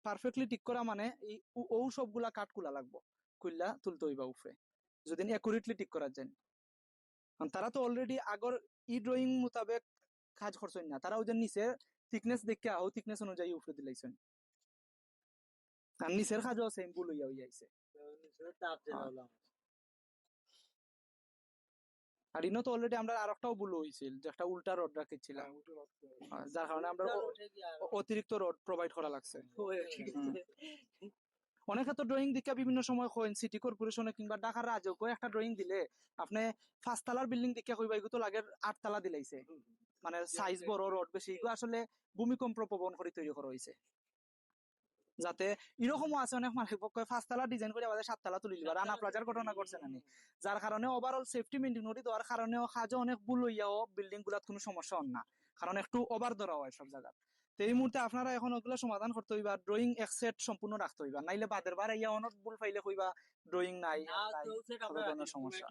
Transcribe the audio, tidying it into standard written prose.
Perfectly ঠিক করা মানে এই ও সবগুলা কাট কুলা লাগবো, কুইল্লা তুলতে হইবা উপরে, যদি অ্যাকুরেটলি ঠিক করা যায়। কারণ তারা তো অলরেডি আগর ই ড্রয়িং মোতাবেক কাজ করছেন না, তারা ওই যে নিচে থিকনেস দেখে ও থিকনেস অনুযায়ী উপরে দিলাইছেন, আর নিচের কাজও সেম ভুল হইয়া আইছে। আর ইনো তো অলরেডি আমরা আর একটাও ভুল হয়েছিল, যে একটা উল্টা রড রাখিছিলাম, যার কারণে আমরা অতিরিক্ত রড প্রোভাইড করা লাগছে। অনেকে তো ড্রয়িং দিকে বিভিন্ন সময় কইন সিটি কর্পোরেশনে কিংবা ঢাকার রাজউকে একটা ড্রয়িং দিলে আপনি 5 তলার বিল্ডিং দেখে কইবা এগুলো তো লাগে 8 তলা দিলাইছে, মানে সাইজ বড় রড বেশি, এগুলো আসলে ভূমিকম্প প্রবণ করে তৈরি করা হয়েছে। যাতে এরকমও আছে অনেক মালিক পক্ষে 5 তলা ডিজাইন করে আমাদের 7 তলা তুলে দিবা, রানা প্লাজার ঘটনা করছে না নি, যার কারণে ওভারঅল সেফটি মেনটেন করি দেওয়ার কারণেও কাজও অনেক ভুল হইয়াও বিল্ডিং গুলাত কোনো সমস্যা হন না, কারণ একটু ওভার ধরা হয় সব জায়গা। তো এই মুহূর্তে আপনারা এখন ওগুলো সমাধান করতে হইবা, ড্রয়িং এক সেট সম্পূর্ণ রাখতে হইবা, নাইলে বাদের বার ইয়া অনেক ভুল পাইলে কইবা ড্রয়িং নাই, নাই, কোনো ধরনের সমস্যা।